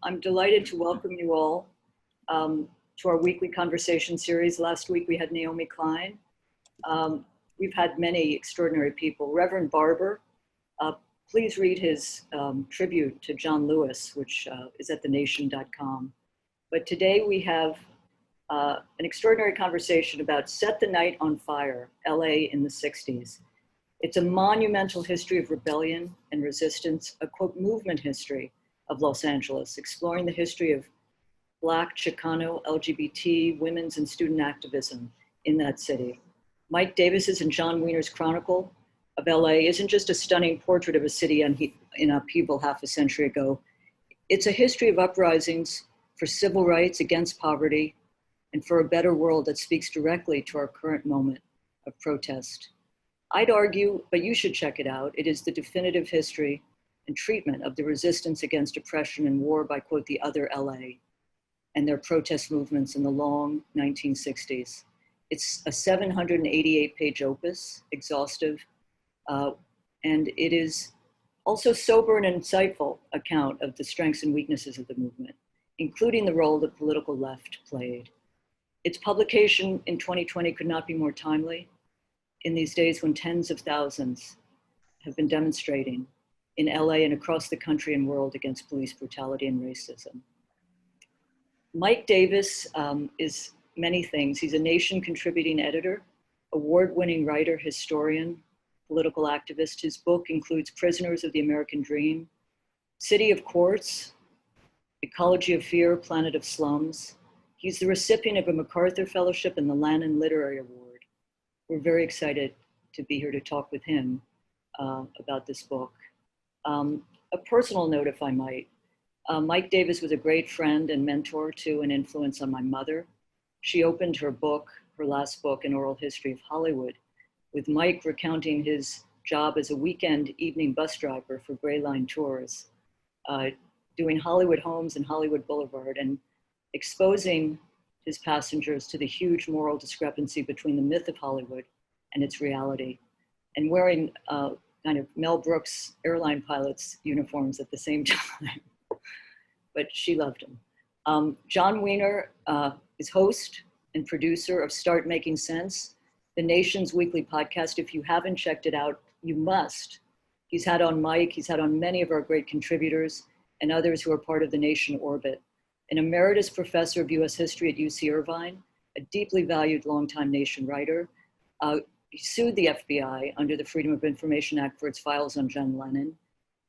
I'm delighted to welcome you all to our weekly conversation series. Last week we had Naomi Klein. We've had many extraordinary people. Reverend Barber, please read his tribute to John Lewis, which is at thenation.com. But today we have an extraordinary conversation about Set the Night on Fire, LA in the 60s. It's a monumental history of rebellion and resistance, a quote, movement history of Los Angeles, exploring the history of Black, Chicano, LGBT, women's and student activism in that city. Mike Davis's and Jon Wiener's chronicle of LA isn't just a stunning portrait of a city in upheaval half a century ago. It's a history of uprisings for civil rights, against poverty, and for a better world that speaks directly to our current moment of protest. I'd argue, but you should check it out, it is the definitive history and treatment of the resistance against oppression and war by, quote, the other LA and their protest movements in the long 1960s. It's a 788-page opus, exhaustive, and it is also sober and insightful account of the strengths and weaknesses of the movement, including the role the political left played. Its publication in 2020 could not be more timely in these days when tens of thousands have been demonstrating in LA and across the country and world against police brutality and racism. Mike Davis is many things. He's a Nation contributing editor, award-winning writer, historian, political activist. His book includes Prisoners of the American Dream, City of Courts, Ecology of Fear, Planet of Slums. He's the recipient of a MacArthur Fellowship and the Lannan Literary Award. We're very excited to be here to talk with him about this book. A personal note, if I might. Mike Davis was a great friend and mentor to and influence on my mother. She opened her book, her last book, An Oral History of Hollywood, with Mike recounting his job as a weekend evening bus driver for Gray Line Tours, doing Hollywood Homes and Hollywood Boulevard and exposing his passengers to the huge moral discrepancy between the myth of Hollywood and its reality, and wearing kind of Mel Brooks airline pilot's uniforms at the same time. But she loved him. Jon Wiener is host and producer of Start Making Sense, the Nation's weekly podcast. If you haven't checked it out, you must. He's had on Mike, he's had on many of our great contributors and others who are part of the Nation orbit. An emeritus professor of US history at UC Irvine, a deeply valued longtime Nation writer. He sued the FBI under the Freedom of Information Act for its files on John Lennon.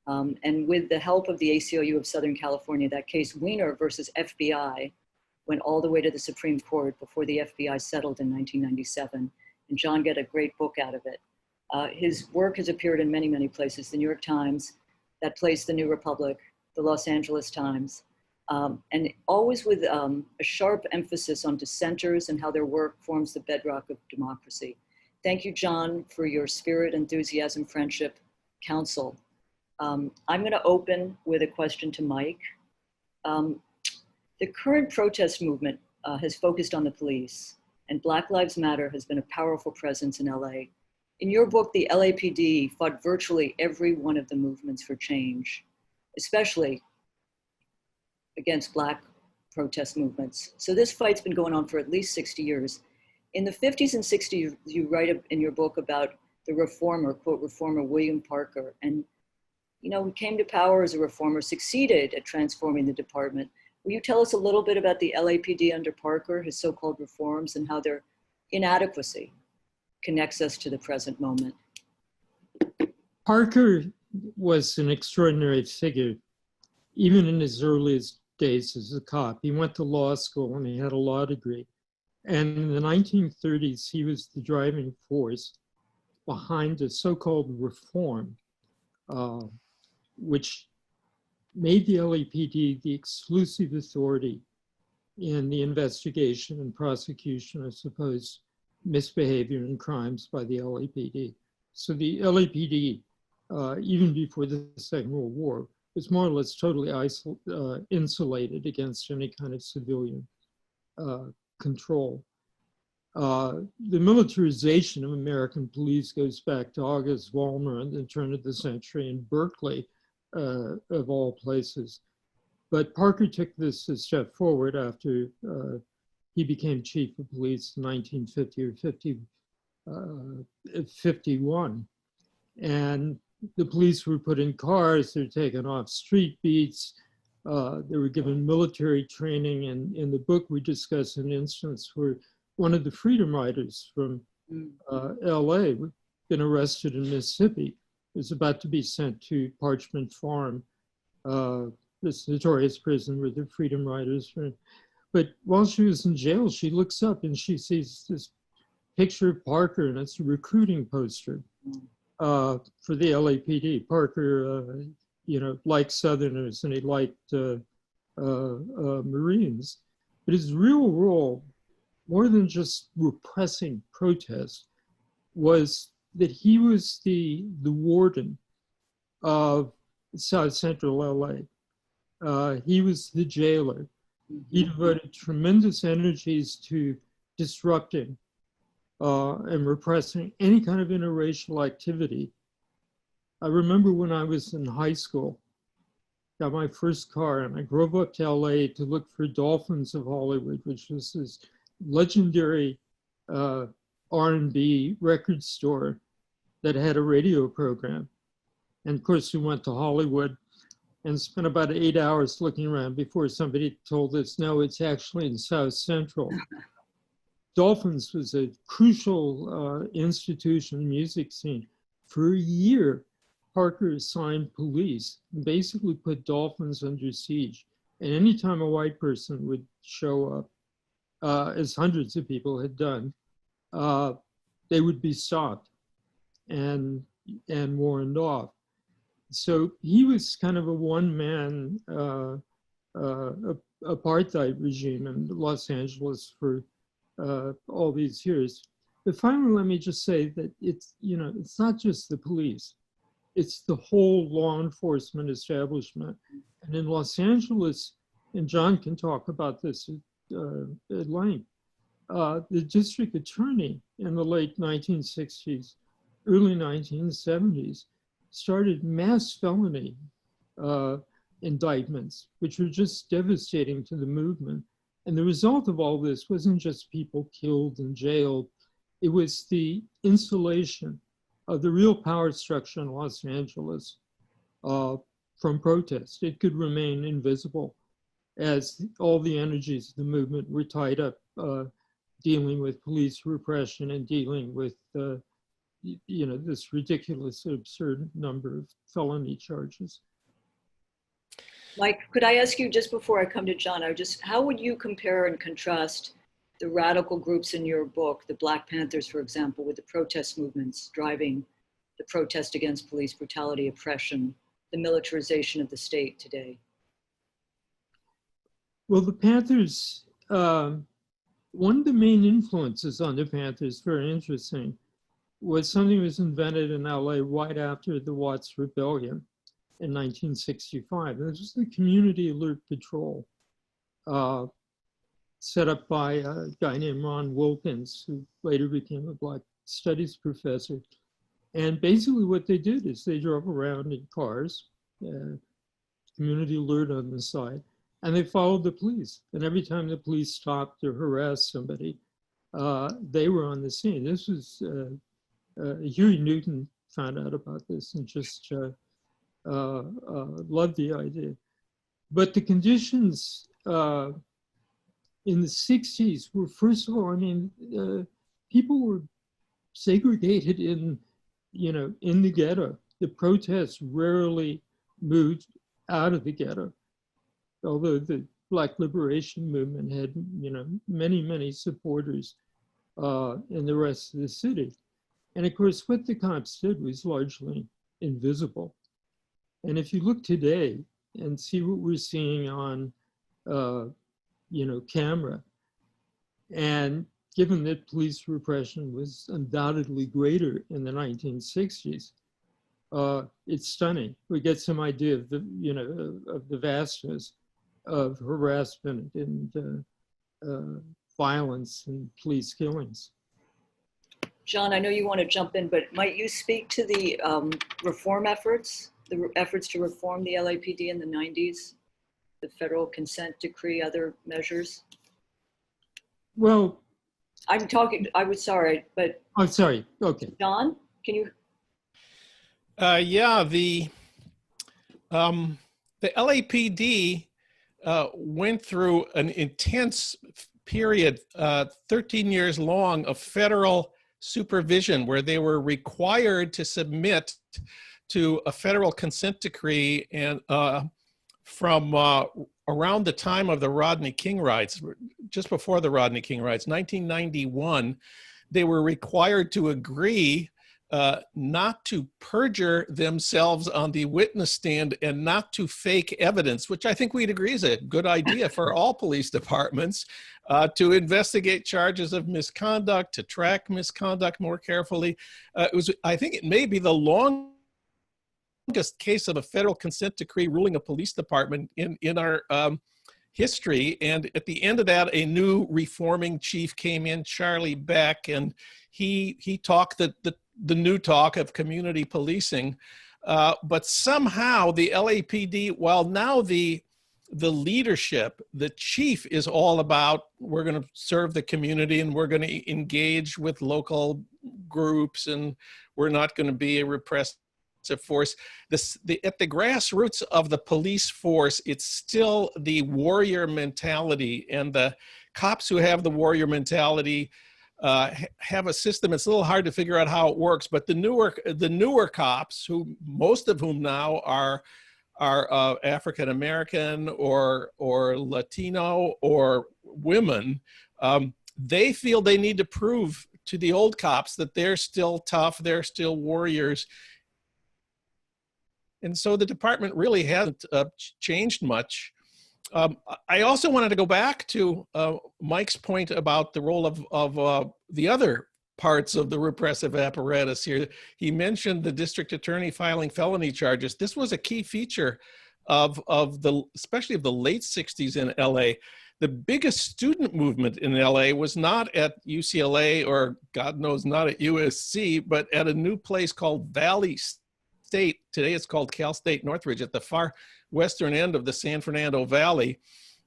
And with the help of the ACLU of Southern California, that case Wiener versus FBI went all the way to the Supreme Court before the FBI settled in 1997. And John got a great book out of it. His work has appeared in many, many places. The New York Times, That Place, The New Republic, the Los Angeles Times, and always with a sharp emphasis on dissenters and how their work forms the bedrock of democracy. Thank you, John, for your spirit, enthusiasm, friendship, counsel. I'm going to open with a question to Mike. The current protest movement has focused on the police, and Black Lives Matter has been a powerful presence in LA. In your book, the LAPD fought virtually every one of the movements for change, especially against Black protest movements. So this fight's been going on for at least 60 years. In the 50s and 60s, you write in your book about the reformer, quote, reformer William Parker. And, you know, he came to power as a reformer, succeeded at transforming the department. Will you tell us a little bit about the LAPD under Parker, his so-called reforms, and how their inadequacy connects us to the present moment? Parker was an extraordinary figure, even in his earliest days as a cop. He went to law school and he had a law degree. And in the 1930s, he was the driving force behind a so-called reform, which made the LAPD the exclusive authority in the investigation and prosecution of supposed misbehavior and crimes by the LAPD. So the LAPD, even before the Second World War, was more or less totally insulated against any kind of civilian control. The militarization of American police goes back to August Vollmer at the turn of the century in Berkeley, of all places. But Parker took this a step forward after he became chief of police in 1950 or 51. And the police were put in cars, they're taken off street beats, they were given military training. And in the book, we discuss an instance where one of the freedom riders from LA had been arrested in Mississippi, was about to be sent to Parchment Farm, this notorious prison where the freedom riders were. But while she was in jail, she looks up and she sees this picture of Parker, and it's a recruiting poster for the LAPD. Parker, liked Southerners and he liked Marines. But his real role, more than just repressing protests, was that he was the warden of South Central LA. He was the jailer. He devoted tremendous energies to disrupting and repressing any kind of interracial activity. I remember when I was in high school, got my first car, and I drove up to LA to look for Dolphins of Hollywood, which was this legendary R&B record store that had a radio program. And of course, we went to Hollywood and spent about 8 hours looking around before somebody told us, no, it's actually in South Central. Dolphins was a crucial institution, music scene. For a year, Parker assigned police and basically put Dolphins under siege. And anytime a white person would show up, as hundreds of people had done, they would be stopped and warned off. So he was kind of a one-man apartheid regime in Los Angeles for all these years. But finally, let me just say that it's not just the police, it's the whole law enforcement establishment. And in Los Angeles, and John can talk about this at length, the district attorney in the late 1960s, early 1970s, started mass felony indictments, which were just devastating to the movement. And the result of all this wasn't just people killed and jailed, it was the insulation of the real power structure in Los Angeles from protest. It could remain invisible as all the energies of the movement were tied up dealing with police repression and dealing with this ridiculous, absurd number of felony charges. Mike, could I ask you just before I come to John, how would you compare and contrast the radical groups in your book, the Black Panthers, for example, with the protest movements driving the protest against police brutality, oppression, the militarization of the state today? Well, the Panthers, one of the main influences on the Panthers, very interesting, was something that was invented in LA right after the Watts Rebellion in 1965. And this was the Community Alert Patrol, set up by a guy named Ron Wilkins, who later became a Black Studies professor. And basically what they did is they drove around in cars, community alert on the side, and they followed the police. And every time the police stopped or harassed somebody, they were on the scene. This was, Huey Newton found out about this and just loved the idea. But the conditions in the 60s were, first of all, people were segregated in the ghetto. The protests rarely moved out of the ghetto, although the Black Liberation Movement had, many, many supporters in the rest of the city. And of course, what the cops did was largely invisible. And if you look today and see what we're seeing on, camera, and given that police repression was undoubtedly greater in the 1960s, it's stunning. We get some idea of the vastness of harassment and violence and police killings. John, I know you want to jump in, but might you speak to the reform efforts, the efforts to reform the LAPD in the 90s? the federal consent decree, other measures? Well, I'm talking, I was sorry, but I'm sorry. Okay. John, can you? Yeah, the LAPD went through an intense period, 13 years long, of federal supervision where they were required to submit to a federal consent decree, and from around the time of the Rodney King riots, just before the Rodney King riots, 1991, they were required to agree not to perjure themselves on the witness stand and not to fake evidence, which I think we'd agree is a good idea for all police departments, to investigate charges of misconduct, to track misconduct more carefully. I think it may be the longest case of a federal consent decree ruling a police department in our history. And at the end of that, a new reforming chief came in, Charlie Beck, and he talked the new talk of community policing. But somehow the LAPD, while now the leadership, the chief is all about, we're going to serve the community and we're going to engage with local groups and we're not going to be a repressive force. At the grassroots of the police force, it's still the warrior mentality, and the cops who have the warrior mentality have a system. It's a little hard to figure out how it works, but the newer cops, who most of whom now are African American or Latino or women, they feel they need to prove to the old cops that they're still tough, they're still warriors. And so the department really hasn't changed much. I also wanted to go back to Mike's point about the role of the other parts of the repressive apparatus here. He mentioned the district attorney filing felony charges. This was a key feature especially of the late 60s in LA. The biggest student movement in LA was not at UCLA or God knows not at USC, but at a new place called Valley State. Today it's called Cal State Northridge, at the far western end of the San Fernando Valley.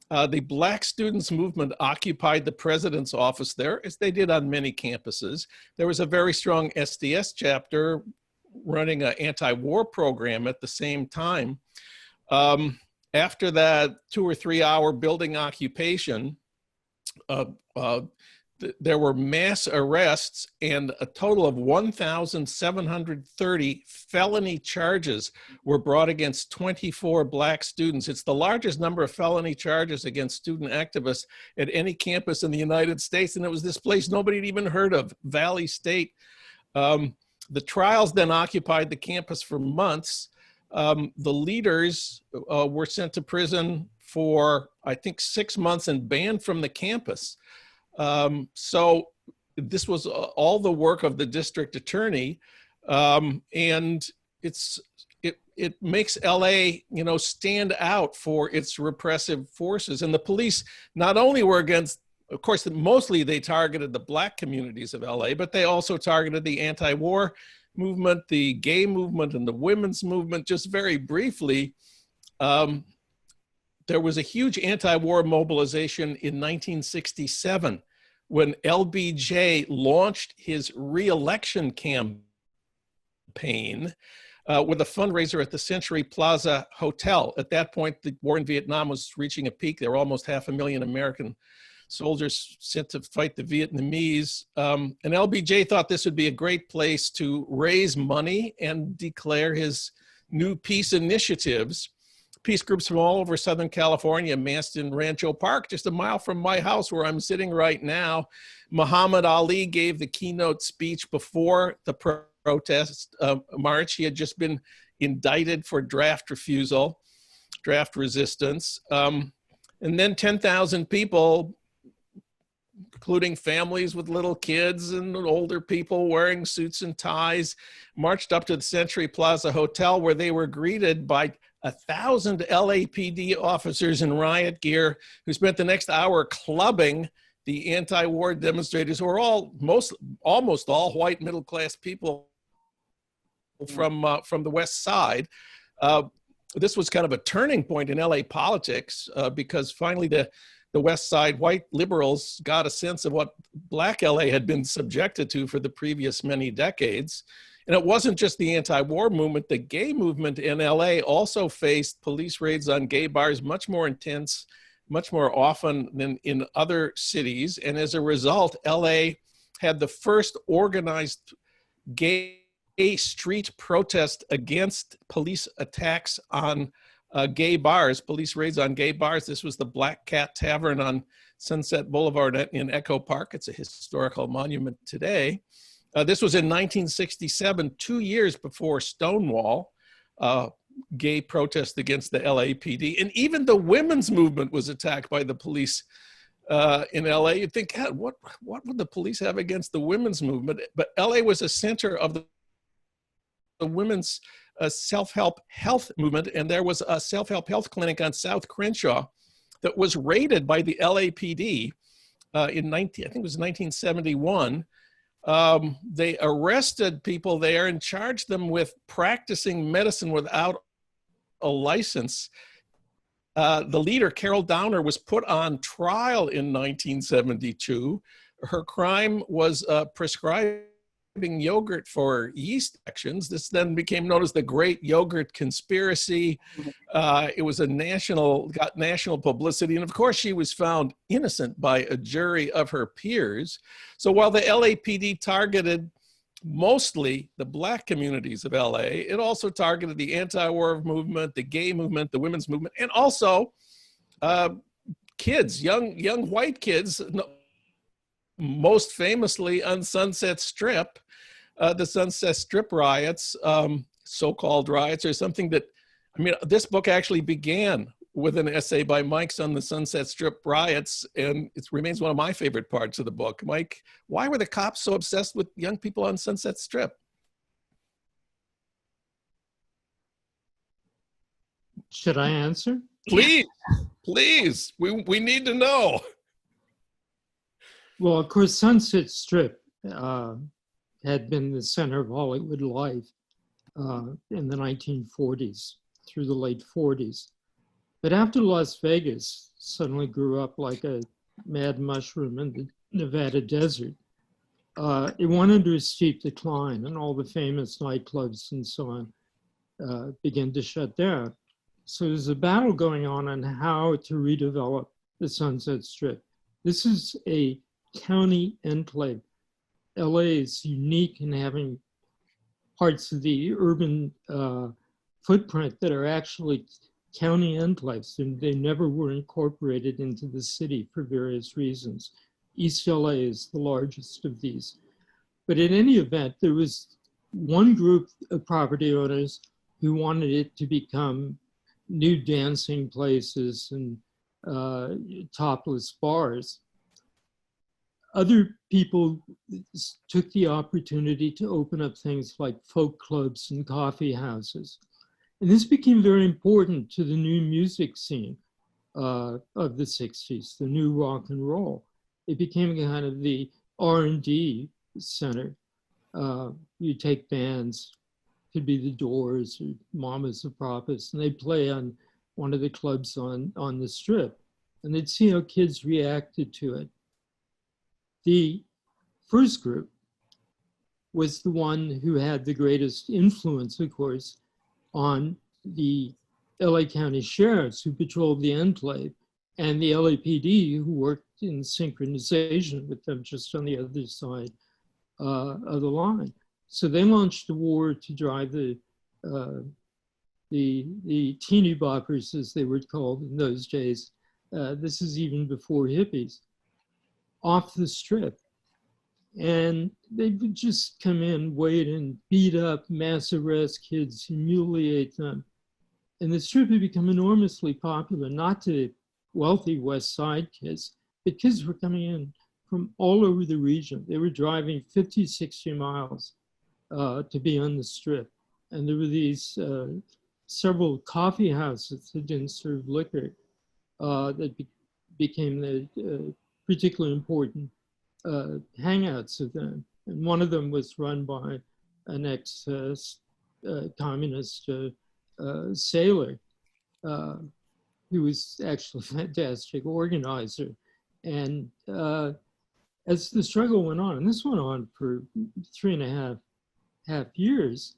The Black Students Movement occupied the president's office there, as they did on many campuses. There was a very strong SDS chapter running an anti-war program at the same time. After that 2 or 3 hour building occupation, there were mass arrests, and a total of 1,730 felony charges were brought against 24 Black students. It's the largest number of felony charges against student activists at any campus in the United States, and it was this place nobody had even heard of, Valley State. The trials then occupied the campus for months. The leaders were sent to prison for, I think, 6 months and banned from the campus. So this was all the work of the district attorney, and it makes LA, stand out for its repressive forces. And the police not only were against, of course, mostly they targeted the Black communities of LA, but they also targeted the anti-war movement, the gay movement, and the women's movement. Just very briefly, there was a huge anti-war mobilization in 1967 when LBJ launched his re-election campaign with a fundraiser at the Century Plaza Hotel. At that point, the war in Vietnam was reaching a peak. There were almost 500,000 American soldiers sent to fight the Vietnamese. And LBJ thought this would be a great place to raise money and declare his new peace initiatives. Peace groups from all over Southern California amassed in Rancho Park, just a mile from my house where I'm sitting right now. Muhammad Ali gave the keynote speech before the protest march. He had just been indicted for draft refusal, draft resistance. And then 10,000 people, including families with little kids and older people wearing suits and ties, marched up to the Century Plaza Hotel, where they were greeted by 1,000 LAPD officers in riot gear who spent the next hour clubbing the anti-war demonstrators, who were almost all white middle-class people from the West Side. this was kind of a turning point in LA politics because finally the West Side white liberals got a sense of what Black LA had been subjected to for the previous many decades. And it wasn't just the anti-war movement. The gay movement in LA also faced police raids on gay bars much more intense, much more often than in other cities. And as a result, LA had the first organized gay street protest against police attacks on gay bars, police raids on gay bars. This was the Black Cat Tavern on Sunset Boulevard in Echo Park. It's a historical monument today. This was in 1967, 2 years before Stonewall, gay protest against the LAPD. And even the women's movement was attacked by the police in LA. You'd think, God, what would the police have against the women's movement? But LA was a center of the women's self-help health movement. And there was a self-help health clinic on South Crenshaw that was raided by the LAPD I think it was 1971. They arrested people there and charged them with practicing medicine without a license. The leader, Carol Downer, was put on trial in 1972. Her crime was prescribing yogurt for yeast infections. This then became known as the Great Yogurt Conspiracy. It was got national publicity. And of course, she was found innocent by a jury of her peers. So while the LAPD targeted mostly the Black communities of LA, it also targeted the anti-war movement, the gay movement, the women's movement, and also kids, young white kids, most famously on Sunset Strip. The Sunset Strip riots, so-called riots, are something that, this book actually began with an essay by Mike's on the Sunset Strip riots, and it remains one of my favorite parts of the book. Mike, why were the cops so obsessed with young people on Sunset Strip? Should I answer? Please, please, we need to know. Well, of course, Sunset Strip had been the center of Hollywood life in the 1940s through the late 40s. But after Las Vegas suddenly grew up like a mad mushroom in the Nevada desert, it went under a steep decline, and all the famous nightclubs and so on began to shut down. So there's a battle going on how to redevelop the Sunset Strip. This is a county enclave. LA is unique in having parts of the urban footprint that are actually county enclaves, and they never were incorporated into the city for various reasons. East LA is the largest of these. But in any event, there was one group of property owners who wanted it to become new dancing places and topless bars. Other people took the opportunity to open up things like folk clubs and coffee houses. And this became very important to the new music scene of the 60s, the new rock and roll. It became kind of the R&D center. You take bands, could be the Doors or Mamas or Papas, and they'd play on one of the clubs on the Strip, and they'd see how kids reacted to it. The first group was the one who had the greatest influence, of course, on the LA County sheriffs who patrolled the enclave and the LAPD who worked in synchronization with them just on the other side of the line. So they launched a war to drive the teeny boppers, as they were called in those days. This is even before hippies, off the Strip. And they would just come in, wait, and beat up, mass arrest kids, humiliate them. And the Strip had become enormously popular, not to wealthy West Side kids, but kids were coming in from all over the region. They were driving 50, 60 miles to be on the Strip. And there were these several coffee houses that didn't serve liquor that became the particularly important hangouts of them. And one of them was run by an ex-communist sailor he was actually a fantastic organizer. And as the struggle went on, and this went on for 3.5 years,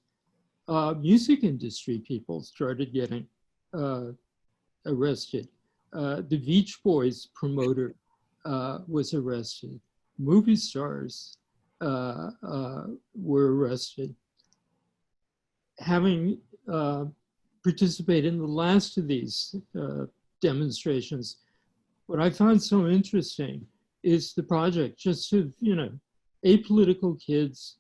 music industry people started getting arrested. The Beach Boys promoter was arrested. Movie stars were arrested. Having participated in the last of these demonstrations, what I found so interesting is the project just of, apolitical kids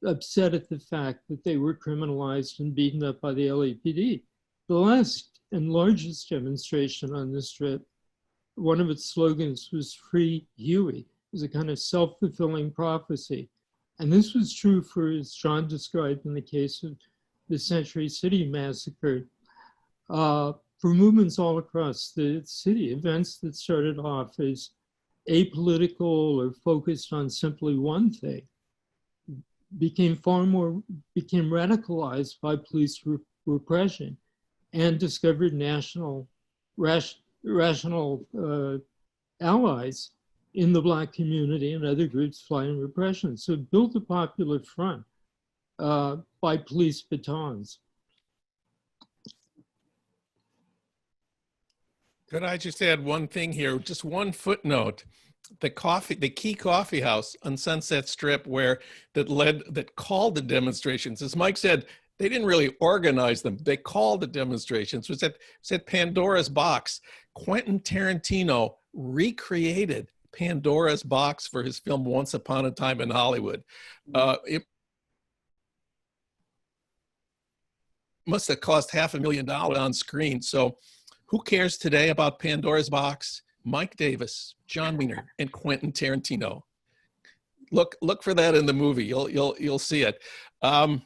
upset at the fact that they were criminalized and beaten up by the LAPD. The last and largest demonstration on the Strip, one of its slogans was "Free Huey." It was a kind of self-fulfilling prophecy. And this was true for, as John described in the case of the Century City Massacre, for movements all across the city, events that started off as apolitical or focused on simply one thing became radicalized by police repression and discovered rational allies in the Black community and other groups fighting repression. So it built a popular front by police batons. Could I just add one thing here? Just one footnote. The Key Coffee House on Sunset Strip, that called the demonstrations. As Mike said, they didn't really organize them. They called the demonstrations. It was at Pandora's Box. Quentin Tarantino recreated Pandora's Box for his film Once Upon a Time in Hollywood. It must have cost $500,000 on screen. So who cares today about Pandora's Box? Mike Davis, Jon Wiener, and Quentin Tarantino. Look for that in the movie. You'll see it. I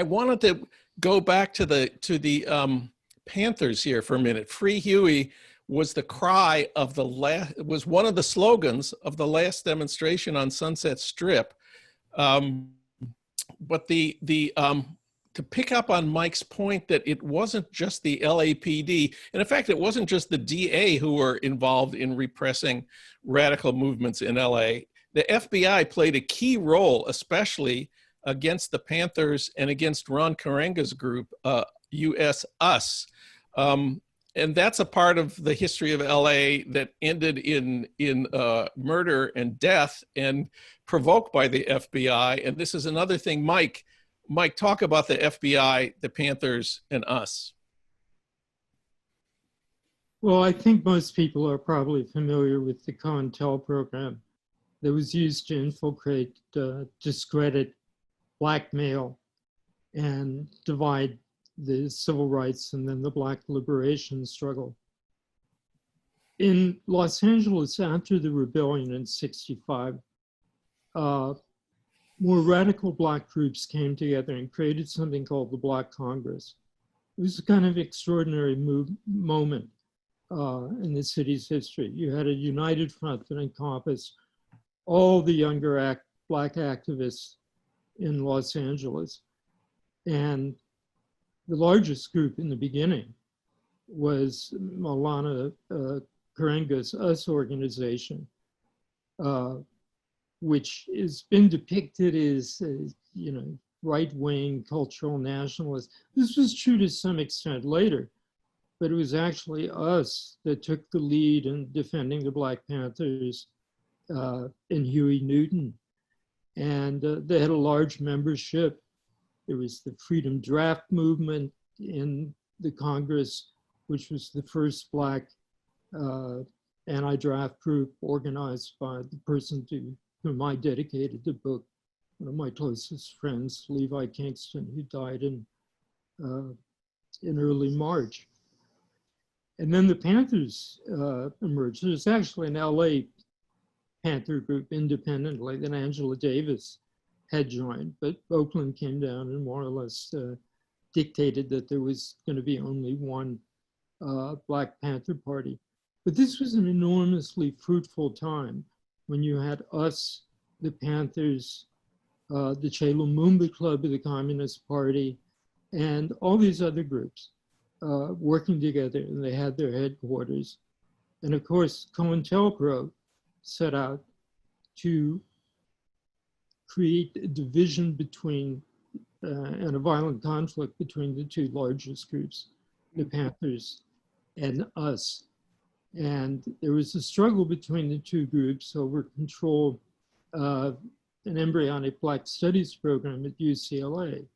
wanted to go back to the Panthers here for a minute. Free Huey was the cry of was one of the slogans of the last demonstration on Sunset Strip. But to pick up on Mike's point that it wasn't just the LAPD, and in fact, it wasn't just the DA who were involved in repressing radical movements in LA. The FBI played a key role, especially against the Panthers and against Ron Karenga's group, US Us. And that's a part of the history of LA that ended in murder and death and provoked by the FBI. And this is another thing, Mike, talk about the FBI, the Panthers, and us. Well, I think most people are probably familiar with the COINTEL program that was used to infiltrate, discredit, blackmail, and divide the civil rights and then the Black liberation struggle. In Los Angeles, after the rebellion in '65, more radical Black groups came together and created something called the Black Congress. It was a kind of extraordinary moment in the city's history. You had a united front that encompassed all the younger Black activists in Los Angeles. And the largest group in the beginning was Maulana Karenga's US organization, which has been depicted as, right-wing cultural nationalist. This was true to some extent later, but it was actually us that took the lead in defending the Black Panthers and Huey Newton. And they had a large membership. There was the Freedom Draft movement in the Congress, which was the first Black anti-draft group organized by the person to whom I dedicated the book, one of my closest friends, Levi Kingston, who died in early March. And then the Panthers emerged. There's actually an LA Panther group independently that Angela Davis had joined, but Oakland came down and more or less dictated that there was going to be only one Black Panther Party. But this was an enormously fruitful time when you had us, the Panthers, the Che Lumumba Club of the Communist Party, and all these other groups working together, and they had their headquarters. And of course, COINTELPRO set out to create a division between and a violent conflict between the two largest groups, the Panthers and us. And there was a struggle between the two groups over control of an embryonic Black studies program at UCLA.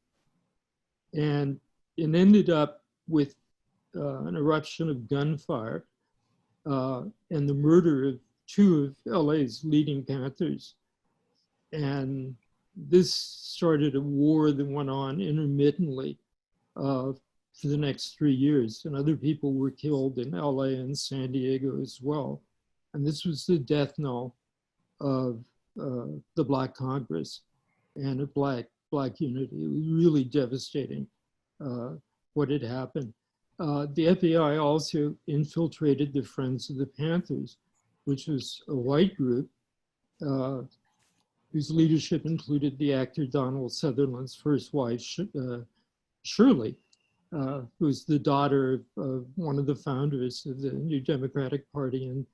And it ended up with an eruption of gunfire and the murder of two of LA's leading Panthers. And this started a war that went on intermittently for the next 3 years. And other people were killed in LA and San Diego as well. And this was the death knell of the Black Congress and a Black unity. It was really devastating what had happened. The FBI also infiltrated the Friends of the Panthers, which was a white group whose leadership included the actor Donald Sutherland's first wife, Shirley, who was the daughter of one of the founders of the New Democratic Party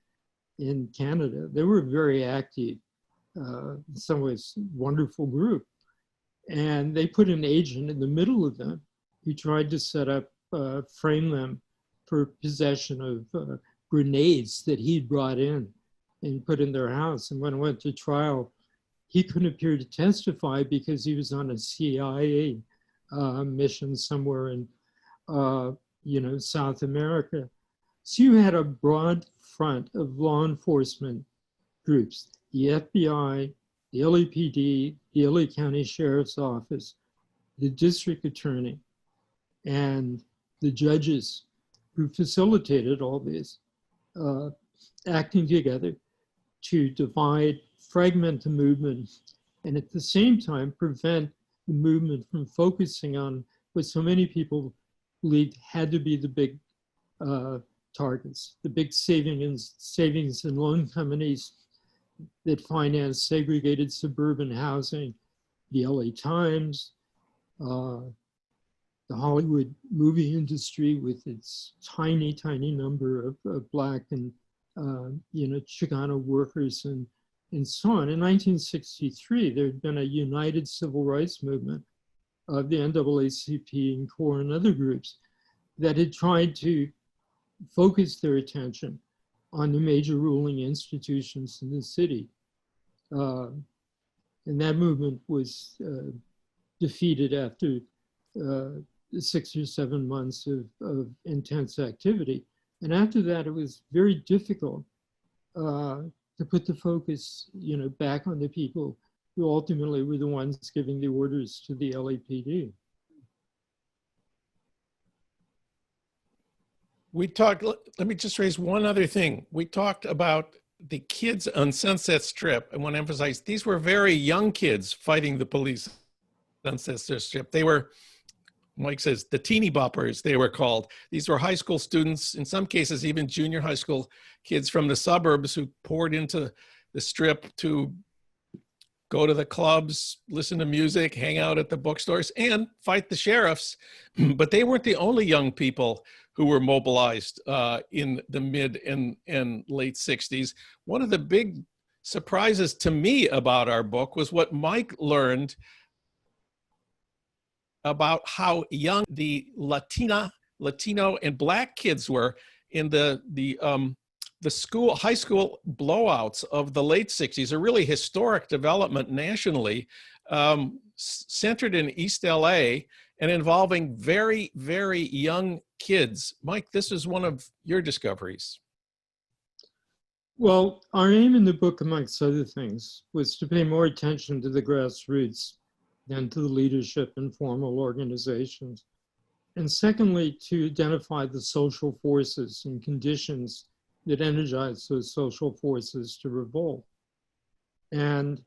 in Canada. They were very active, in some ways, wonderful group. And they put an agent in the middle of them who tried to set up, frame them for possession of grenades that he'd brought in and put in their house. And when it went to trial, he couldn't appear to testify because he was on a CIA mission somewhere in, South America. So you had a broad front of law enforcement groups, the FBI, the LAPD, the LA County Sheriff's Office, the district attorney, and the judges who facilitated all this, acting together to divide, fragment the movement, and at the same time prevent the movement from focusing on what so many people believed had to be the big targets, the big savings and loan companies that finance segregated suburban housing, the LA Times, the Hollywood movie industry with its tiny, tiny number of Black and Chicano workers and so on. In 1963, there had been a united civil rights movement of the NAACP and CORE and other groups that had tried to focus their attention on the major ruling institutions in the city. And that movement was defeated after 6 or 7 months of intense activity. And after that, it was very difficult to put the focus, back on the people who ultimately were the ones giving the orders to the LAPD. We talked, let me just raise one other thing. We talked about the kids on Sunset Strip. I want to emphasize, these were very young kids fighting the police on Sunset Strip. They were, Mike says, the teeny boppers, they were called. These were high school students, in some cases, even junior high school kids from the suburbs who poured into the Strip to go to the clubs, listen to music, hang out at the bookstores, and fight the sheriffs. But they weren't the only young people who were mobilized in the mid and late 60s. One of the big surprises to me about our book was what Mike learned about how young the Latino, and Black kids were in the high school blowouts of the late 60s, a really historic development nationally, centered in East LA and involving very, very young kids. Mike, this is one of your discoveries. Well, our aim in the book, amongst other things, was to pay more attention to the grassroots than to the leadership and formal organizations. And secondly, to identify the social forces and conditions that energize those social forces to revolt. And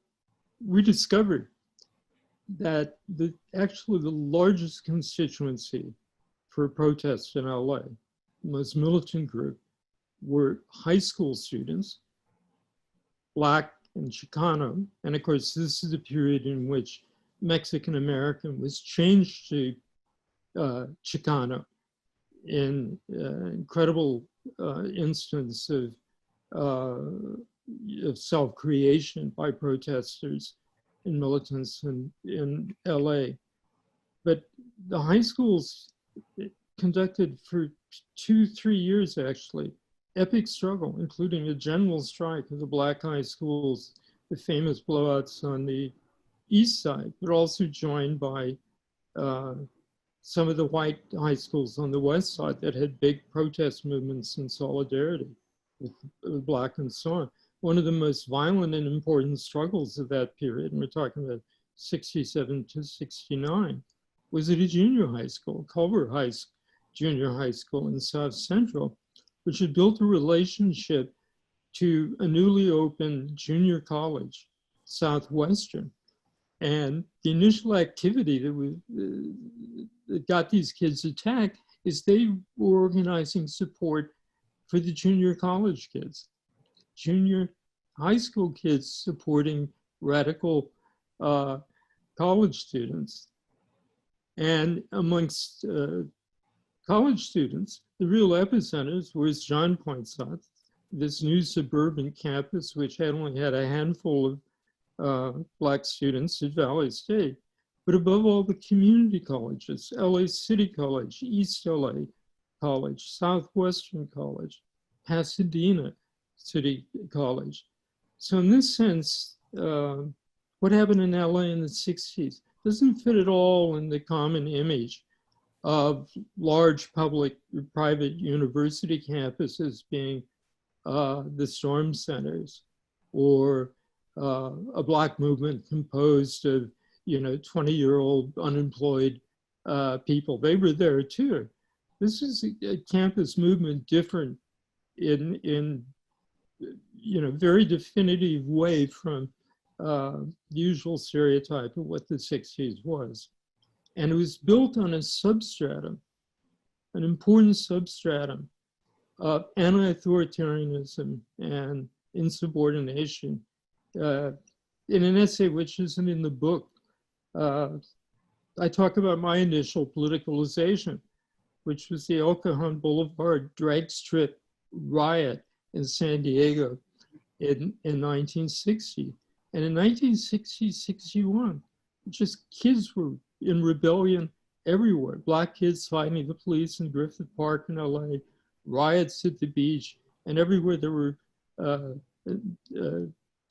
we discovered that actually the largest constituency for protests in LA, the most militant group, were high school students, Black and Chicano. And of course, this is a period in which Mexican American was changed to Chicano, in incredible instance of self-creation by protesters and militants in LA. But the high schools conducted for 2-3 years, actually, epic struggle, including a general strike of the black high schools, the famous blowouts on the east side, but also joined by some of the white high schools on the west side that had big protest movements in solidarity with black and so on. One of the most violent and important struggles of that period, and we're talking about 67 to 69, was at a junior high school, Culver Junior High School in South Central, which had built a relationship to a newly opened junior college, Southwestern. And the initial activity that got these kids attacked is they were organizing support for the junior college kids, junior high school kids supporting radical college students. And amongst college students, the real epicenters were, as John points out, this new suburban campus, which had only had a handful of black students at Valley State, but above all, the community colleges, LA City College, East LA College, Southwestern College, Pasadena City College. So in this sense, what happened in LA in the 60s doesn't fit at all in the common image of large public or private university campuses being the storm centers, or a black movement composed of 20-year-old unemployed people. They were there too. This is a campus movement different in very definitive way from the usual stereotype of what the 60s was. And it was built on a substratum, an important substratum of anti-authoritarianism and insubordination. In an essay which isn't in the book, I talk about my initial politicalization, which was the El Cajon Boulevard drag strip riot in San Diego in 1960. And in 1960-61, just kids were in rebellion everywhere. Black kids fighting the police in Griffith Park in LA, riots at the beach, and everywhere there were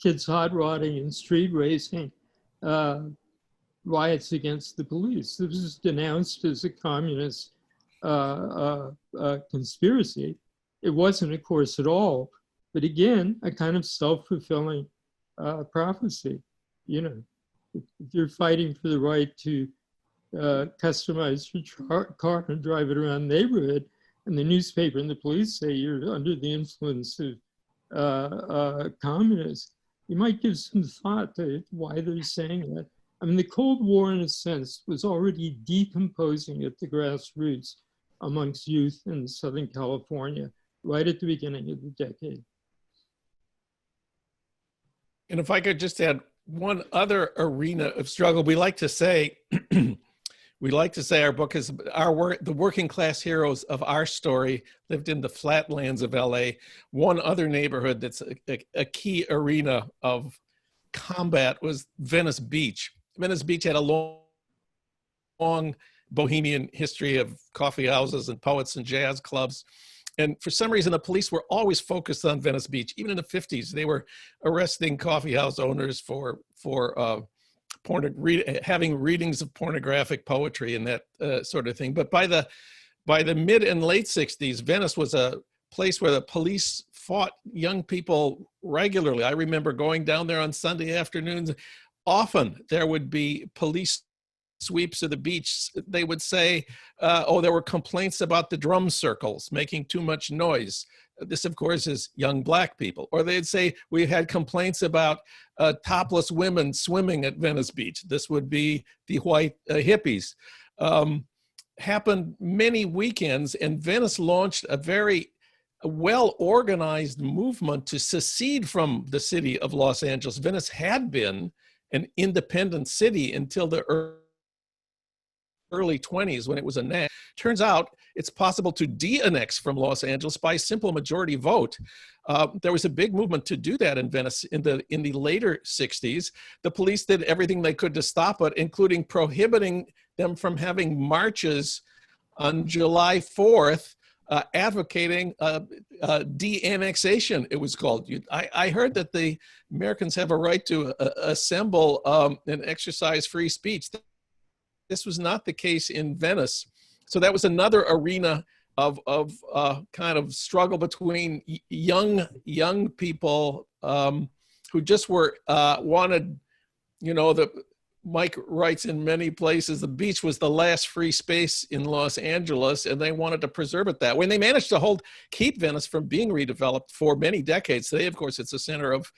kids hot rodding and street racing, riots against the police. This was denounced as a communist conspiracy. It wasn't, of course, at all, but again, a kind of self-fulfilling prophecy. If you're fighting for the right to customize your car and drive it around the neighborhood, and the newspaper and the police say you're under the influence of communists, you might give some thought to why they're saying that. I mean, the Cold War, in a sense, was already decomposing at the grassroots amongst youth in Southern California, right at the beginning of the decade. And if I could just add one other arena of struggle, we like to say our book is the working class heroes of our story lived in the flatlands of LA. One other neighborhood that's a key arena of combat was Venice Beach. Venice Beach had a long bohemian history of coffee houses and poets and jazz clubs. And for some reason, the police were always focused on Venice Beach. Even in the 50s, they were arresting coffee house owners for having readings of pornographic poetry and that sort of thing. But by the mid and late 60s, Venice was a place where the police fought young people regularly. I remember going down there on Sunday afternoons. Often there would be police sweeps of the beach. They would say, there were complaints about the drum circles making too much noise. This, of course, is young black people. Or they'd say, we had complaints about topless women swimming at Venice Beach. This would be the white hippies. Happened many weekends, and Venice launched a very well-organized movement to secede from the city of Los Angeles. Venice had been an independent city until the early 20s when it was annexed. Turns out it's possible to de-annex from Los Angeles by simple majority vote. There was a big movement to do that in Venice in the later 60s. The police did everything they could to stop it, including prohibiting them from having marches on July 4th, advocating de-annexation, it was called. I heard that the Americans have a right to assemble and exercise free speech. This was not the case in Venice. So that was another arena of kind of struggle between young people who just were wanted, Mike writes in many places, the beach was the last free space in Los Angeles, and they wanted to preserve it that way. And they managed to keep Venice from being redeveloped for many decades. Today, of course, it's a center of,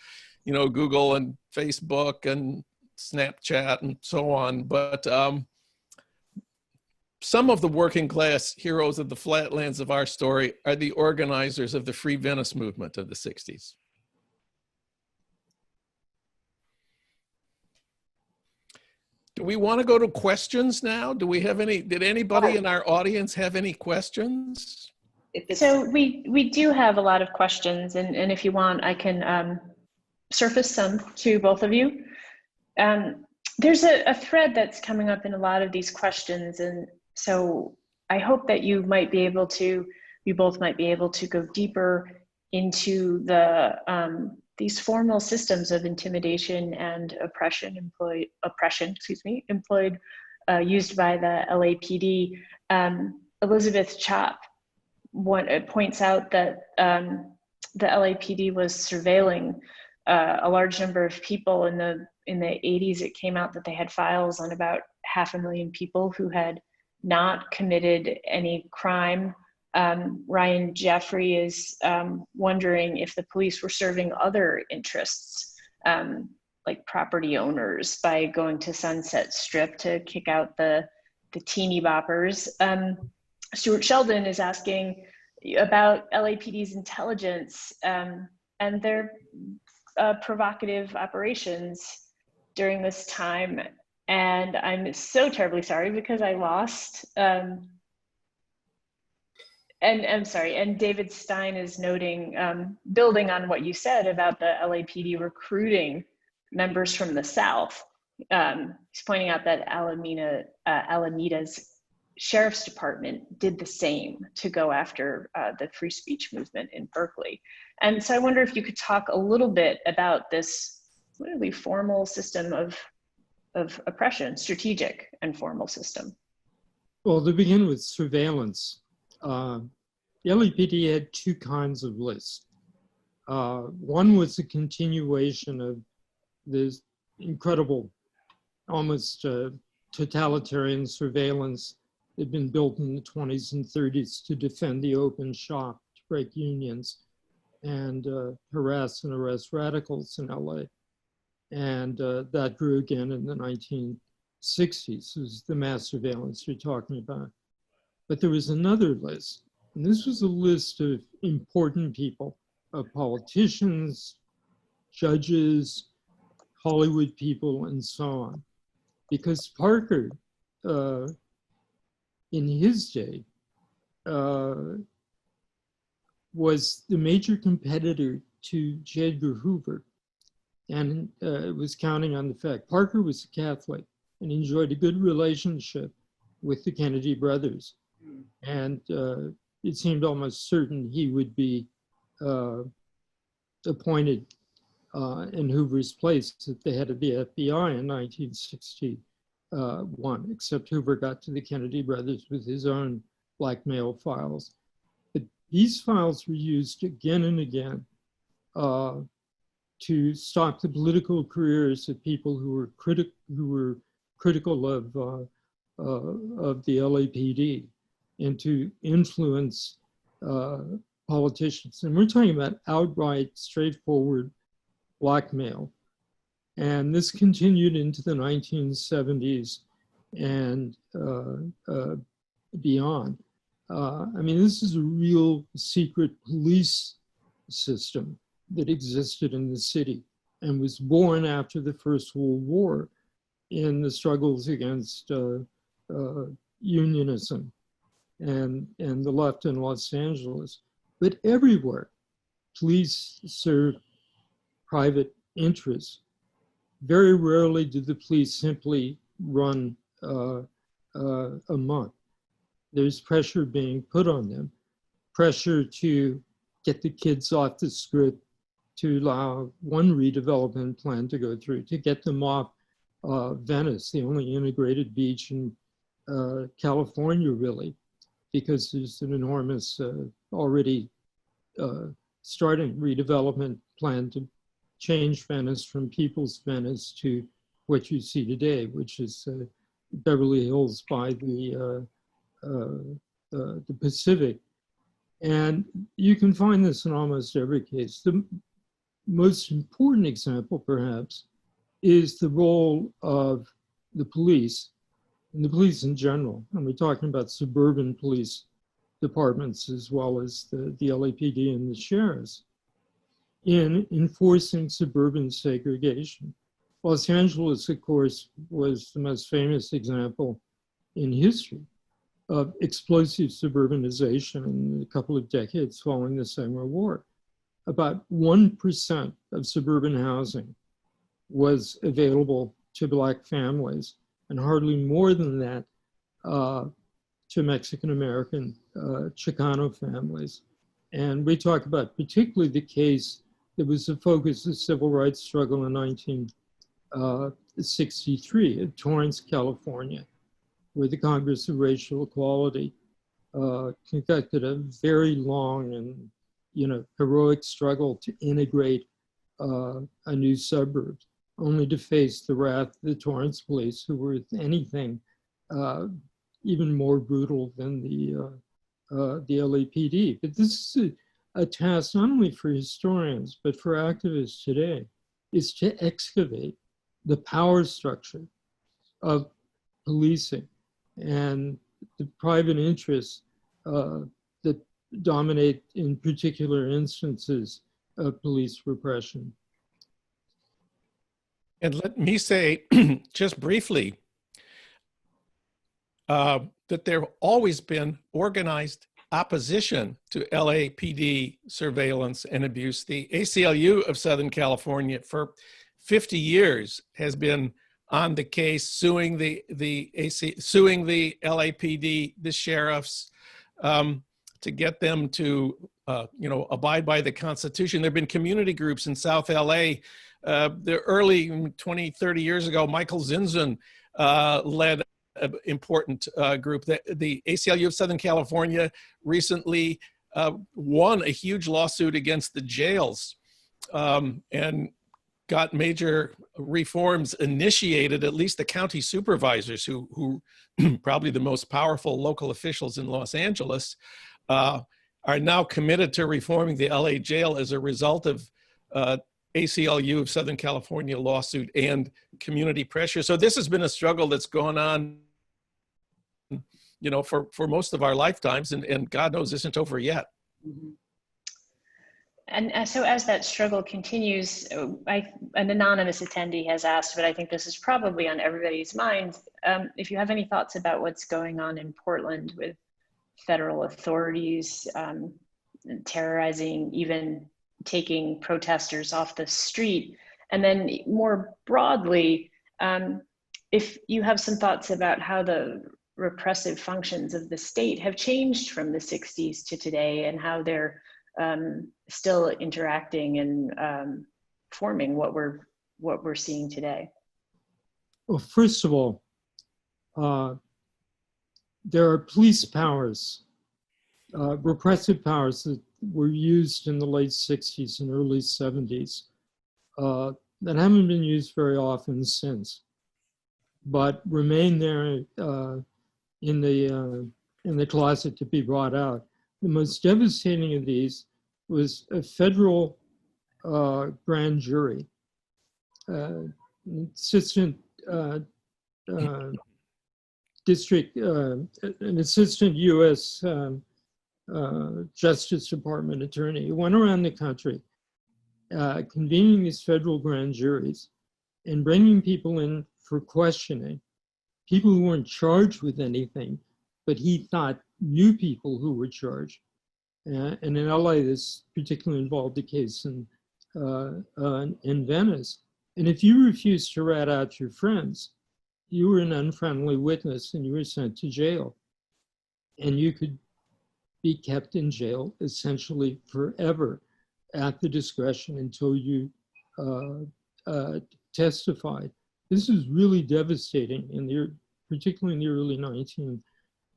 Google and Facebook and Snapchat and so on. But some of the working class heroes of the flatlands of our story are the organizers of the Free Venice movement of the 60s. Do we want to go to questions now? Do we have any, did anybody in our audience have any questions? So we do have a lot of questions, and if you want, I can surface some to both of you. There's a thread that's coming up in a lot of these questions, and so I hope that you both might be able to go deeper into these formal systems of intimidation and oppression employed used by the LAPD. Elizabeth Chopp points out that the LAPD was surveilling a large number of people in the 80s. It came out that they had files on about 500,000 people who had not committed any crime. Ryan Jeffrey is wondering if the police were serving other interests, like property owners, by going to Sunset Strip to kick out the teeny boppers. Stuart Sheldon is asking about LAPD's intelligence and their provocative operations during this time. And I'm so terribly sorry because I lost. And I'm sorry, and David Stein is noting, building on what you said about the LAPD recruiting members from the South. He's pointing out that Alameda's Sheriff's Department did the same to go after the free speech movement in Berkeley. And so I wonder if you could talk a little bit about this really formal system of oppression, strategic and formal system. Well, to begin with surveillance, the LAPD had two kinds of lists. One was a continuation of this incredible, almost totalitarian surveillance that had been built in the 20s and 30s to defend the open shop, to break unions, and harass and arrest radicals in LA. And that grew again in the 1960s. This is the mass surveillance you're talking about. But there was another list, and this was a list of important people, of politicians, judges, Hollywood people, and so on. Because Parker, in his day, was the major competitor to J. Edgar Hoover, and was counting on the fact Parker was a Catholic and enjoyed a good relationship with the Kennedy brothers. And it seemed almost certain he would be appointed in Hoover's place at the head of the FBI in 1961, except Hoover got to the Kennedy brothers with his own blackmail files. But these files were used again and again to stop the political careers of people who were critical of the LAPD, and to influence politicians. And we're talking about outright, straightforward blackmail. And this continued into the 1970s and beyond. I mean, this is a real secret police system that existed in the city and was born after the First World War in the struggles against unionism and the left in Los Angeles. But everywhere, police serve private interests. Very rarely do the police simply run amok. There's pressure being put on them, pressure to get the kids off the strip, to allow one redevelopment plan to go through, to get them off Venice, the only integrated beach in California, really, because there's an enormous already starting redevelopment plan to change Venice from people's Venice to what you see today, which is Beverly Hills by the Pacific. And you can find this in almost every case. The most important example, perhaps, is the role of the police, and the police in general. And we're talking about suburban police departments as well as the LAPD and the sheriffs in enforcing suburban segregation. Los Angeles, of course, was the most famous example in history of explosive suburbanization in a couple of decades following the Second World War. About 1% of suburban housing was available to Black families, and hardly more than that to Mexican-American Chicano families. And we talk about particularly the case that was the focus of the civil rights struggle in 1963 in Torrance, California, where the Congress of Racial Equality conducted a very long and heroic struggle to integrate a new suburb, only to face the wrath of the Torrance police, who were, if anything, even more brutal than the LAPD. But this is a task not only for historians, but for activists today, is to excavate the power structure of policing and the private interests that dominate in particular instances of police repression. And let me say just briefly that there have always been organized opposition to LAPD surveillance and abuse. The ACLU of Southern California for 50 years has been on the case, suing the LAPD, the sheriffs, to get them to abide by the Constitution. There have been community groups in South LA. The early 20, 30 years ago, Michael Zinzun led an important group. The ACLU of Southern California recently won a huge lawsuit against the jails and got major reforms initiated. At least the county supervisors, who probably the most powerful local officials in Los Angeles, are now committed to reforming the LA jail as a result of ACLU of Southern California lawsuit and community pressure. So this has been a struggle that's gone on, for most of our lifetimes, and God knows isn't over yet. Mm-hmm. And so as that struggle continues, an anonymous attendee has asked, but I think this is probably on everybody's mind, if you have any thoughts about what's going on in Portland with federal authorities terrorizing, even taking protesters off the street. And then more broadly, if you have some thoughts about how the repressive functions of the state have changed from the 60s to today, and how they're still interacting and forming what we're seeing today. Well, first of all, there are police powers, repressive powers that were used in the late 60s and early 70s that haven't been used very often since, but remain there in the closet to be brought out. The most devastating of these was a federal grand jury, an assistant U.S. Justice Department attorney who went around the country convening these federal grand juries and bringing people in for questioning, people who weren't charged with anything, but he thought knew people who were charged. And in LA, this particularly involved a case in Venice. And if you refused to rat out your friends, you were an unfriendly witness and you were sent to jail. And you could be kept in jail essentially forever at the discretion until you testified. This is really devastating, particularly in the early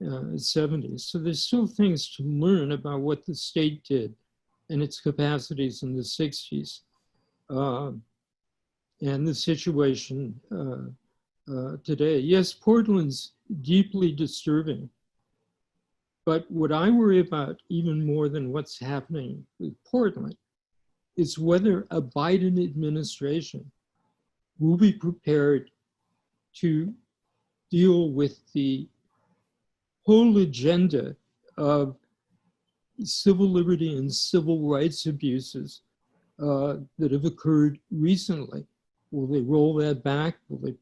1970s. So there's still things to learn about what the state did and its capacities in the 60s. And the situation today. Yes, Portland's deeply disturbing. But what I worry about even more than what's happening with Portland is whether a Biden administration will be prepared to deal with the whole agenda of civil liberty and civil rights abuses that have occurred recently. Will they roll that back? Will they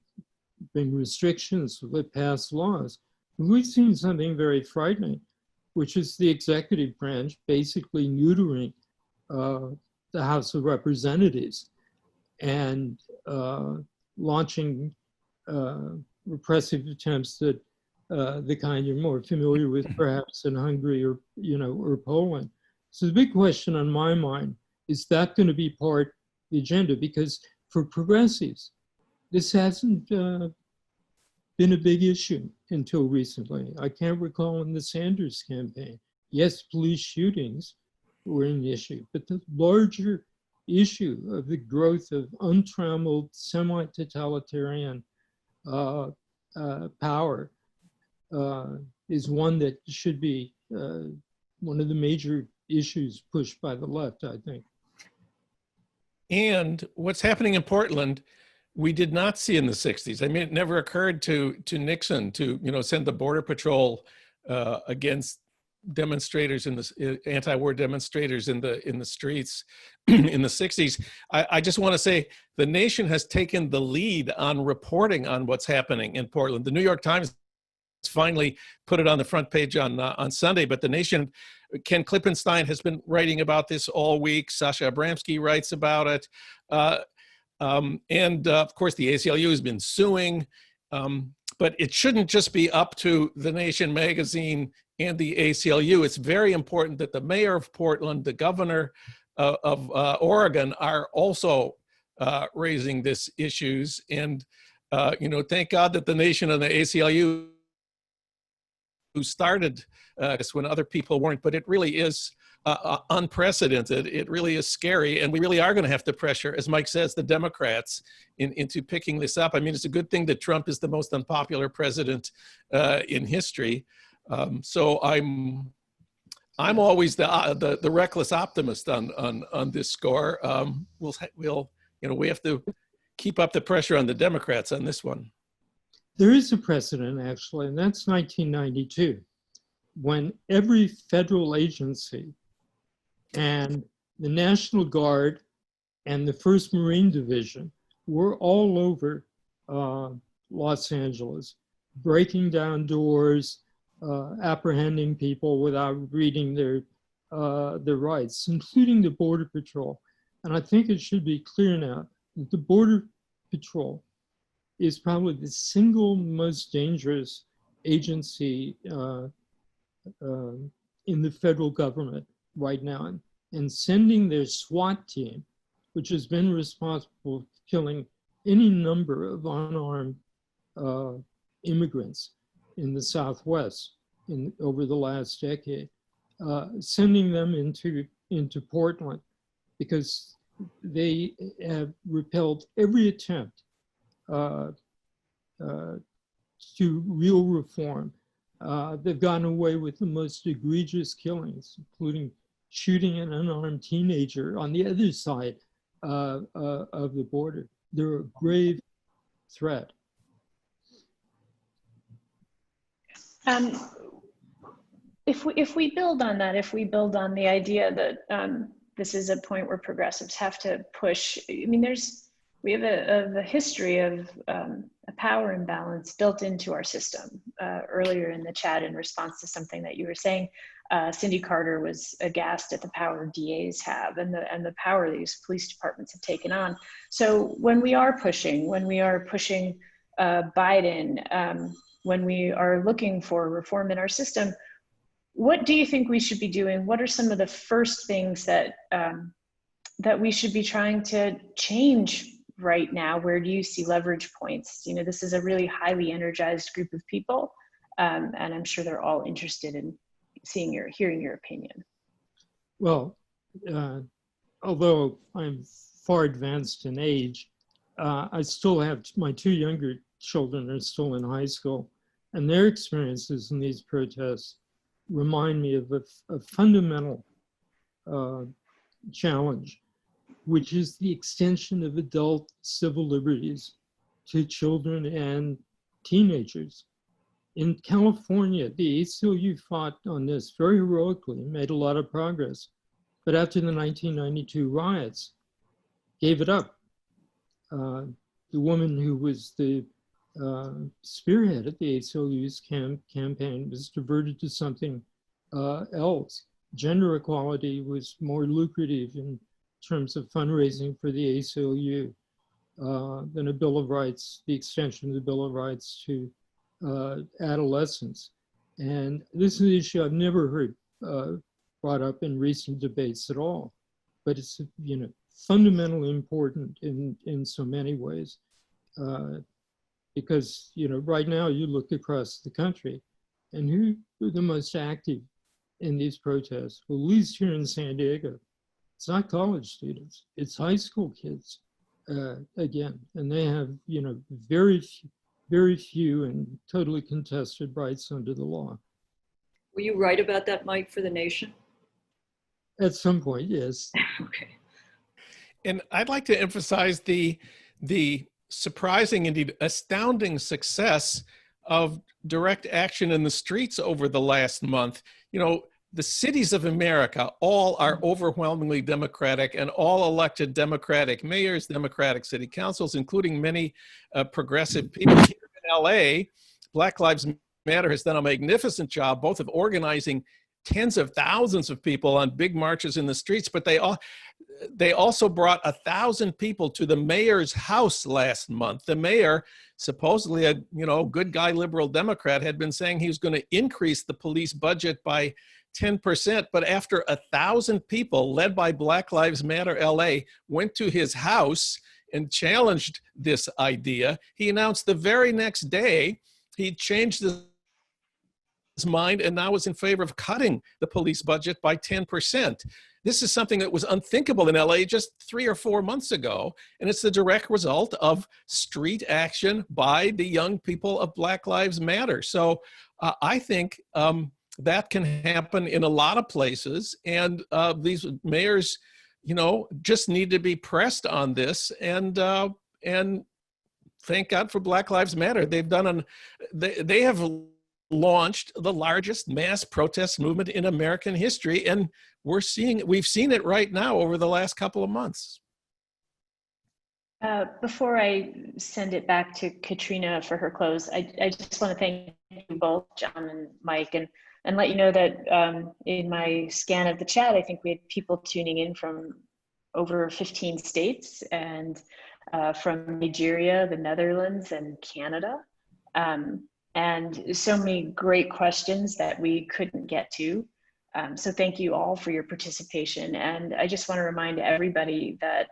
bring restrictions? Will they pass laws? And we've seen something very frightening, which is the executive branch basically neutering the House of Representatives and launching repressive attempts that the kind you're more familiar with, perhaps in Hungary or Poland. So the big question on my mind is that going to be part of the agenda? Because for progressives, this hasn't been a big issue until recently. I can't recall in the Sanders campaign. Yes, police shootings were an issue, but the larger issue of the growth of untrammeled, semi-totalitarian power is one that should be one of the major issues pushed by the left, I think. And what's happening in Portland, we did not see in the 60s. I mean, it never occurred to Nixon to send the Border Patrol against demonstrators in the anti-war demonstrators in the streets in the 60s. I just want to say the nation has taken the lead on reporting on what's happening in Portland. The New York Times finally put it on the front page on Sunday, but the nation, Ken Klippenstein has been writing about this all week. Sasha Abramsky writes about it. And of course, the ACLU has been suing, but it shouldn't just be up to The Nation magazine and the ACLU. It's very important that the mayor of Portland, the governor of Oregon are also raising these issues. And, thank God that The Nation and the ACLU who started this when other people weren't, but it really is unprecedented. It really is scary. And we really are going to have to pressure, as Mike says, the Democrats into picking this up. I mean, it's a good thing that Trump is the most unpopular president in history. So I'm always the reckless optimist on this score. We have to keep up the pressure on the Democrats on this one. There is a precedent, actually, and that's 1992, when every federal agency and the National Guard and the 1st Marine Division were all over Los Angeles, breaking down doors, apprehending people without reading their rights, including the Border Patrol. And I think it should be clear now that the Border Patrol is probably the single most dangerous agency in the federal government right now. And sending their SWAT team, which has been responsible for killing any number of unarmed immigrants in the Southwest over the last decade, sending them into Portland because they have repelled every attempt to real reform. They've gotten away with the most egregious killings, including shooting an unarmed teenager on the other side of the border. They're a grave threat. If we build on that, if we build on the idea that this is a point where progressives have to push, I mean, we have a history of a power imbalance built into our system. Earlier in the chat, in response to something that you were saying, Cindy Carter was aghast at the power DAs have and the power these police departments have taken on. So when we are pushing Biden, when we are looking for reform in our system, what do you think we should be doing? What are some of the first things that that we should be trying to change right now? Where do you see leverage points? You know, this is a really highly energized group of people, and I'm sure they're all interested in hearing your opinion. Well, although I'm far advanced in age, I still have my two younger children are still in high school, and their experiences in these protests remind me of a fundamental challenge, which is the extension of adult civil liberties to children and teenagers. In California, the ACLU fought on this very heroically and made a lot of progress. But after the 1992 riots, gave it up. The woman who was the spearhead at the ACLU's campaign was diverted to something else. Gender equality was more lucrative in terms of fundraising for the ACLU than a Bill of Rights, the extension of the Bill of Rights to adolescents. And this is an issue I've never heard brought up in recent debates at all, but it's, you know, fundamentally important in so many ways. Because, you know, right now you look across the country and who are the most active in these protests? Well, at least here in San Diego, it's not college students, it's high school kids, again, and they have, you know, very few and totally contested rights under the law. Will you write about that, Mike, for The Nation? At some point, yes. Okay. And I'd like to emphasize the surprising, indeed astounding success of direct action in the streets over the last month. You know, the cities of America all are overwhelmingly Democratic, and all elected Democratic mayors, Democratic city councils, including many progressive people. Here in LA, Black Lives Matter has done a magnificent job both of organizing tens of thousands of people on big marches in the streets, but they also brought 1,000 people to the mayor's house last month. The mayor, supposedly a good guy liberal Democrat, had been saying he was going to increase the police budget by 10%, but after 1,000 people led by Black Lives Matter LA went to his house and challenged this idea, he announced the very next day he changed his mind and now is in favor of cutting the police budget by 10%. This is something that was unthinkable in LA just 3 or 4 months ago, and it's the direct result of street action by the young people of Black Lives Matter. So I think that can happen in a lot of places, and these mayors, just need to be pressed on this. And thank God for Black Lives Matter. They have launched the largest mass protest movement in American history, and we've seen it right now over the last couple of months. Before I send it back to Katrina for her close, I just want to thank you both, Jon and Mike, and let you know that in my scan of the chat, I think we had people tuning in from over 15 states and from Nigeria, the Netherlands, and Canada. And so many great questions that we couldn't get to. So thank you all for your participation. And I just want to remind everybody that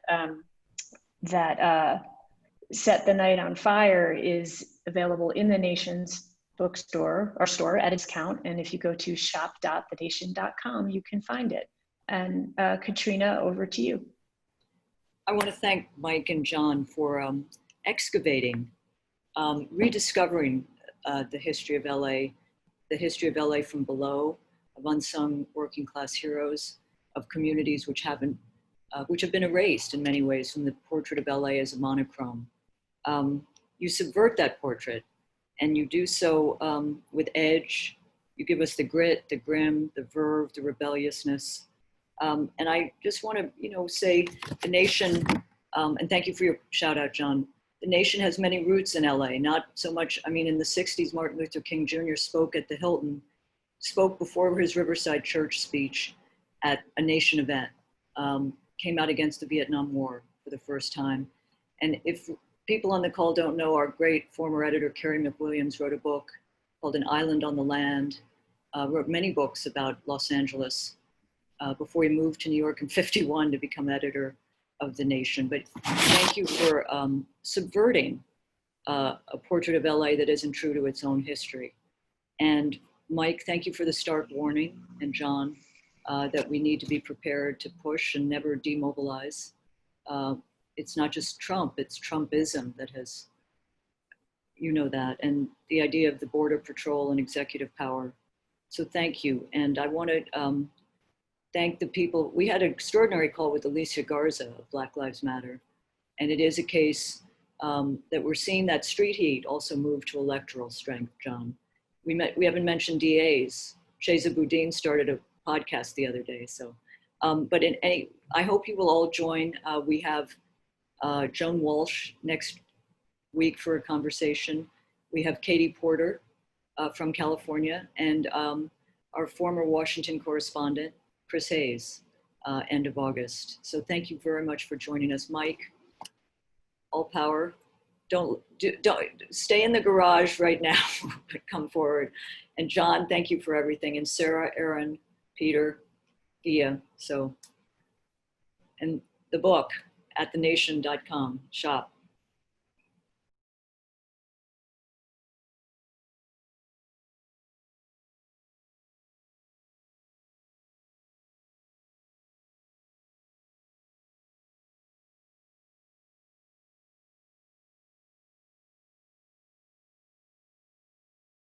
Set the Night on Fire is available in the Nation's bookstore or store at a discount. And if you go to shop.thenation.com, you can find it. And Katrina, over to you. I want to thank Mike and Jon for excavating, rediscovering the history of LA from below, of unsung working class heroes, of communities which have been erased in many ways from the portrait of LA as a monochrome. You subvert that portrait, and you do so with edge. You give us the grit, the grim, the verve, the rebelliousness. And I just want to, say The Nation, and thank you for your shout out, Jon. the nation has many roots in LA, not so much, I mean, in the 60s, Martin Luther King Jr. spoke at the Hilton, spoke before his Riverside Church speech at a nation event, came out against the Vietnam War for the first time. And if people on the call don't know, our great former editor, Carrie McWilliams, wrote a book called An Island on the Land, wrote many books about Los Angeles before he moved to New York in '51 to become editor of The Nation. But thank you for subverting a portrait of LA that isn't true to its own history. And Mike, thank you for the stark warning, and John, that we need to be prepared to push and never demobilize. It's not just Trump, it's Trumpism that has, you know that, and the idea of the border patrol and executive power. So thank you. And I want to thank the people. We had an extraordinary call with Alicia Garza of Black Lives Matter. And it is a case that we're seeing that street heat also move to electoral strength, John. We haven't mentioned DAs. Sheza Boudin started a podcast the other day. So, but I hope you will all join. We have Joan Walsh next week for a conversation. We have Katie Porter from California, and our former Washington correspondent, Chris Hayes, end of August. So thank you very much for joining us. Mike, all power. Don't stay in the garage right now, but come forward. And John, thank you for everything. And Sarah, Aaron, Peter, Gia. So, and the book at thenation.com, shop.